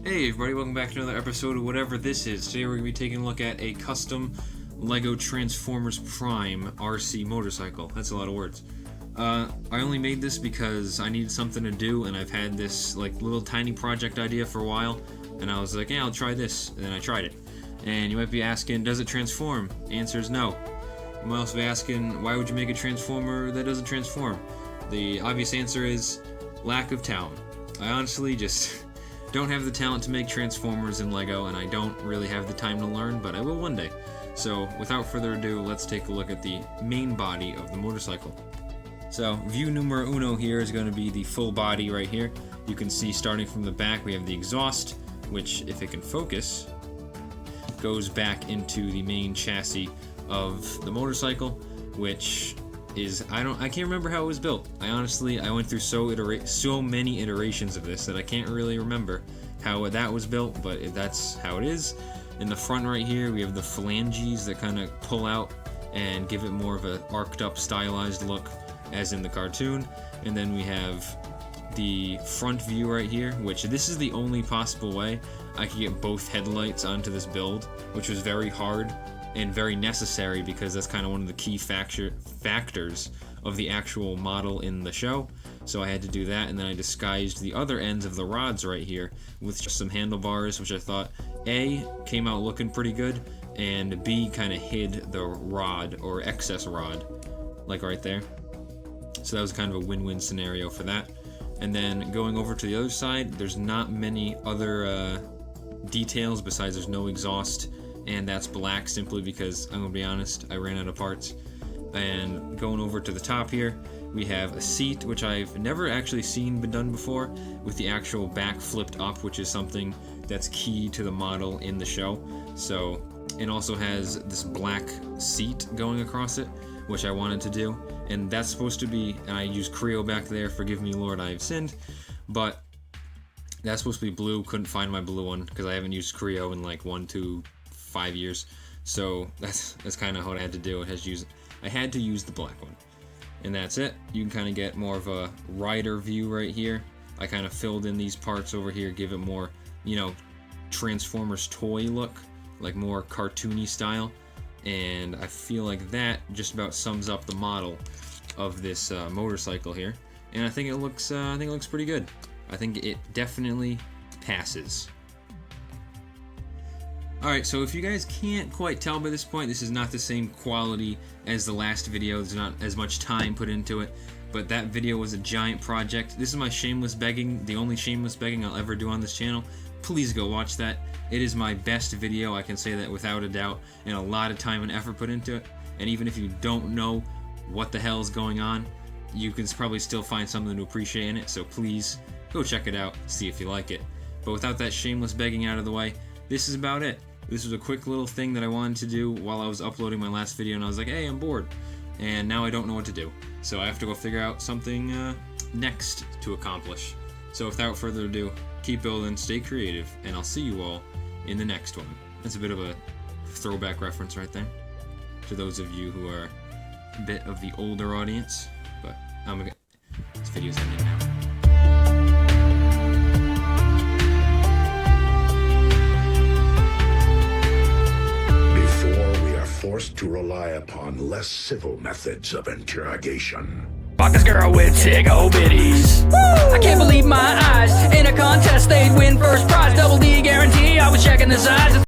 Hey everybody, welcome back to another episode of whatever this is. Today we're going to be taking a look at a custom Lego Transformers Prime Arcee motorcycle. That's a lot of words. I only made this because I needed something to do, and I've had this like little tiny project idea for a while, and I was like, yeah, I'll try this, and then I tried it. And you might be asking, does it transform? Answer is no. You might also be asking, why would you make a transformer that doesn't transform? The obvious answer is lack of talent. I honestly just don't have the talent to make Transformers in Lego, and I don't really have the time to learn, but I will one day. So without further ado, let's take a look at the main body of the motorcycle. So view numero uno here is going to be the full body right here. You can see starting from the back we have the exhaust, which if it can focus, goes back into the main chassis of the motorcycle, which is, I can't remember how it was built. I went through so many iterations of this that I can't really remember how that was built, but that's how it is. In the front right here, we have the phalanges that kind of pull out and give it more of a arced up, stylized look as in the cartoon. And then we have the front view right here, which this is the only possible way I could get both headlights onto this build, which was very hard and very necessary because that's kind of one of the key factors of the actual model in the show. So I had to do that, and then I disguised the other ends of the rods right here with just some handlebars, which I thought A, came out looking pretty good, and B, kind of hid the rod or excess rod, like right there. So that was kind of a win-win scenario for that. And then going over to the other side, there's not many other details besides there's no exhaust, and that's black simply because, I'm going to be honest, I ran out of parts. And going over to the top here, we have a seat, which I've never actually seen been done before, with the actual back flipped up, which is something that's key to the model in the show. So it also has this black seat going across it, which I wanted to do, and that's supposed to be, and I used Creo back there, forgive me Lord, I have sinned, but that's supposed to be blue. Couldn't find my blue one because I haven't used Creo in like 1 to 5 years, so that's kind of what I had to do. I had to use the black one, and that's it. You can kind of get more of a rider view right here. I kind of filled in these parts over here, give it more, Transformers toy look, like more cartoony style, and I feel like that just about sums up the model of this motorcycle here, and I think it looks pretty good. I think it definitely passes. Alright, so if you guys can't quite tell by this point, this is not the same quality as the last video. There's not as much time put into it, but that video was a giant project. This is my shameless begging, the only shameless begging I'll ever do on this channel. Please go watch that. It is my best video, I can say that without a doubt, and a lot of time and effort put into it. And even if you don't know what the hell is going on, you can probably still find something to appreciate in it, so please go check it out, see if you like it. But without that shameless begging out of the way, this is about it. This was a quick little thing that I wanted to do while I was uploading my last video, and I was like, hey, I'm bored. And now I don't know what to do. So I have to go figure out something next to accomplish. So without further ado, keep building, stay creative, and I'll see you all in the next one. That's a bit of a throwback reference right there to those of you who are a bit of the older audience. But this video's ending now. Forced to rely upon less civil methods of interrogation. Fuck this girl with Tigo bitties. I can't believe my eyes. In a contest, they'd win first prize. Double D guarantee, I was checking the size.